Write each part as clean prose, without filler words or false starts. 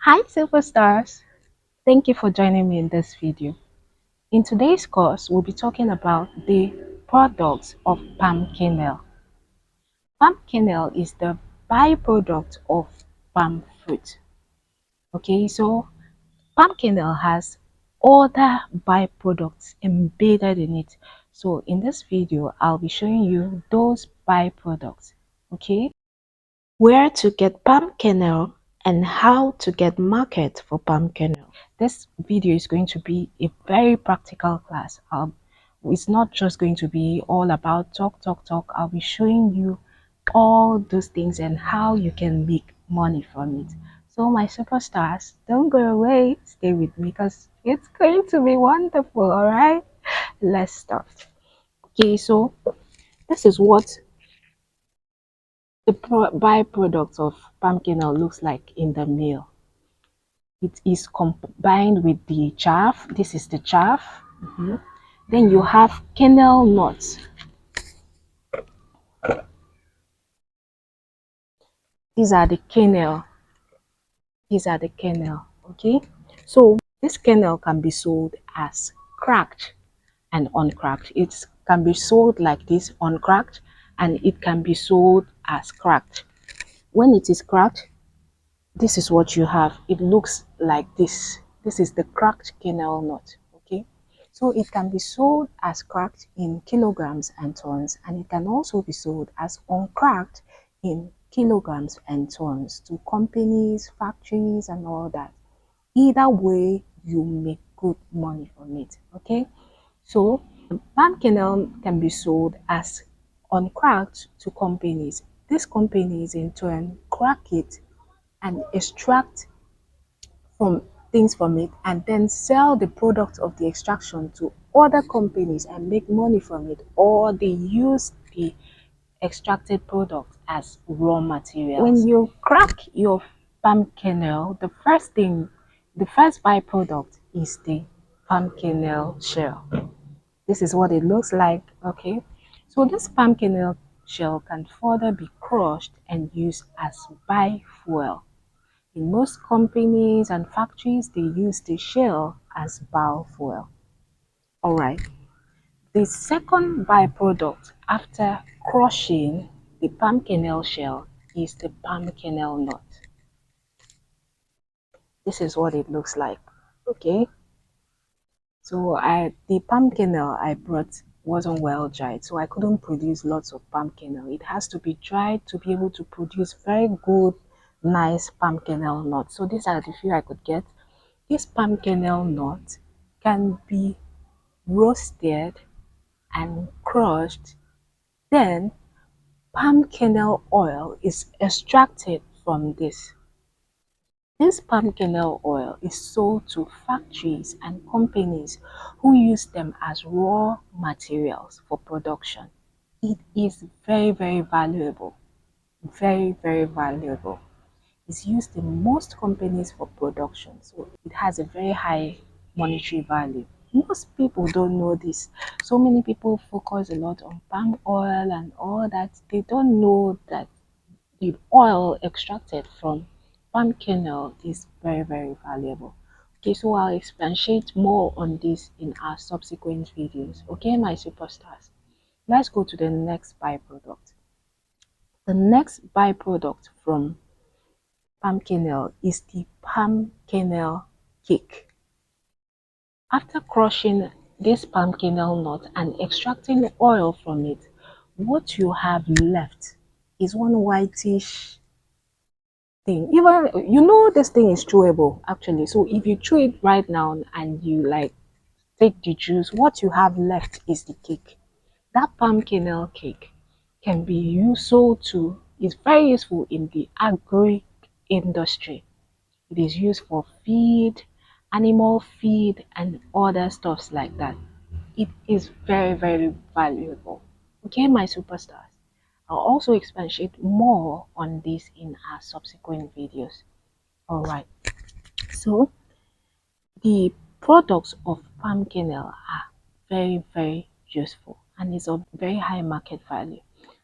Hi superstars! Thank you for joining me in this video. In today's course, we'll be talking about the products of palm kernel. Palm kernel is the byproduct of palm fruit. Okay, so palm kernel has other byproducts embedded in it. So in this video, I'll be showing you those byproducts. Okay, where to get palm kernel and how to get market for palm kernel. This video is going to be a very practical class. It's not just going to be all about talk. I'll be showing you all those things and how you can make money from it. So my superstars, don't go away, stay with me because it's going to be wonderful. All right, let's start. Okay, so this is what the byproduct of palm kernel looks like in the meal. It is combined with the chaff. This is the chaff. Then you have kernel nuts. These are the kernel. These are the kernel. Okay. So this kernel can be sold as cracked and uncracked. It can be sold like this, uncracked, and it can be sold as cracked. When it is cracked, this is what you have. It looks like this. This is the cracked kernel nut. Okay, so it can be sold as cracked in kilograms and tons, and it can also be sold as uncracked in kilograms and tons to companies, factories, and all that. Either way, you make good money from it. Okay, so palm kernel can be sold as uncracked to companies. These companies in turn crack it and extract from things from it and then sell the product of the extraction to other companies and make money from it, or they use the extracted product as raw materials. When you crack your palm kernel, the first byproduct is the palm kernel shell. This is what it looks like. Okay, so this palm kernel shell can further be crushed and used as biofuel. In most companies and factories, they use the shell as biofuel. All right. The second byproduct after crushing the palm kernel shell is the palm kernel nut. This is what it looks like. Okay. So the palm kernel I brought wasn't well dried, so I couldn't produce lots of palm kernel. It has to be dried to be able to produce very good, nice palm kernel nuts. So these are the few I could get. This palm kernel nut can be roasted and crushed. Then palm kernel oil is extracted from this. This palm kernel oil is sold to factories and companies who use them as raw materials for production. It is very valuable. Very valuable. It's used in most companies for production, so it has a very high monetary value. Most people don't know this. So many people focus a lot on palm oil and all that. They don't know that the oil extracted from palm kernel is very valuable. Okay, so I'll expatiate more on this in our subsequent videos. Okay, my superstars, let's go to the next byproduct. The next byproduct from palm kernel is the palm kernel cake. After crushing this palm kernel nut and extracting oil from it, what you have left is one whitish thing. Even this thing is chewable actually. So if you chew it right now and you like take the juice, what you have left is the cake. That palm kernel cake can be used is very useful in the agri industry. It is used for feed, animal feed, and other stuffs like that. It is very valuable. Okay, my superstars. I'll also expatiate more on this in our subsequent videos. Alright, so the products of palm kernel are very useful and is of very high market value.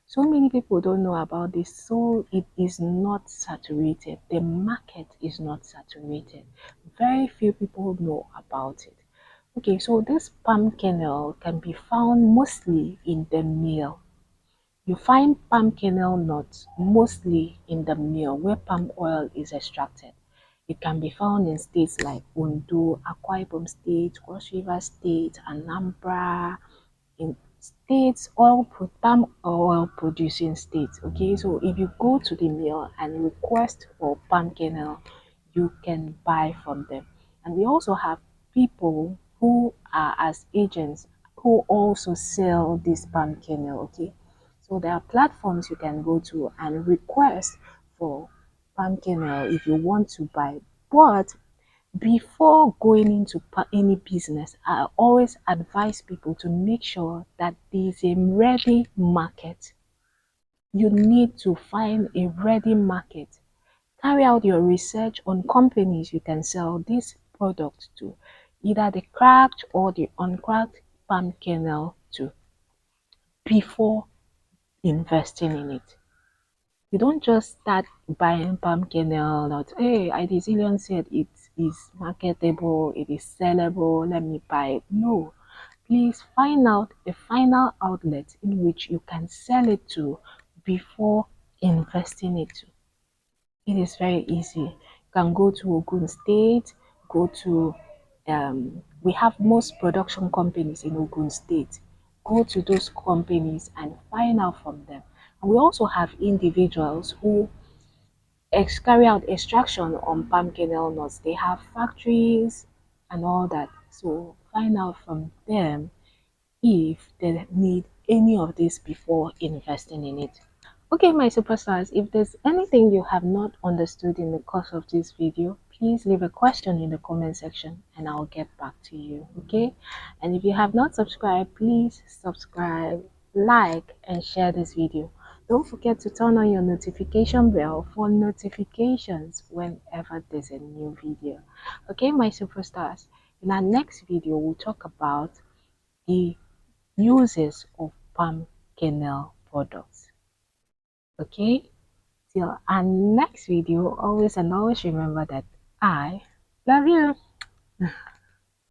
So many people don't know about this. So it is not saturated. The market is not saturated. Very few people know about it. Okay, so this palm kernel can be found mostly in the meal. You find palm kernel nuts mostly in the mill where palm oil is extracted. It can be found in states like Ondo, Akwa Ibom State, Cross River State, Anambra, in states, palm oil producing states. Okay, so if you go to the mill and request for palm kernel, you can buy from them. And we also have people who are as agents who also sell this palm kernel. Okay, so there are platforms you can go to and request for palm kernel if you want to buy. But before going into any business, I always advise people to make sure that there is a ready market. You need to find a ready market. Carry out your research on companies you can sell this product to, either the cracked or the uncracked palm kernel to, before investing in it. You don't just start buying palm kernel that, hey, Idizillion said it is marketable, it is sellable, let me buy it. No, please find out a final outlet in which you can sell it to before investing it. It is very easy. You can go to Ogun State, go to, we have most production companies in Ogun State. Go to those companies and find out from them. And we also have individuals who carry out extraction on palm kernel nuts. They have factories and all that. So find out from them if they need any of this before investing in it. Okay, my superstars, if there's anything you have not understood in the course of this video, please leave a question in the comment section and I'll get back to you. Okay, and if you have not subscribed, please subscribe, like, and share this video. Don't forget to turn on your notification bell for notifications whenever there's a new video. Okay, my superstars, in our next video we'll talk about the uses of palm kernel products. Okay, till our next video, always and always remember that I love you.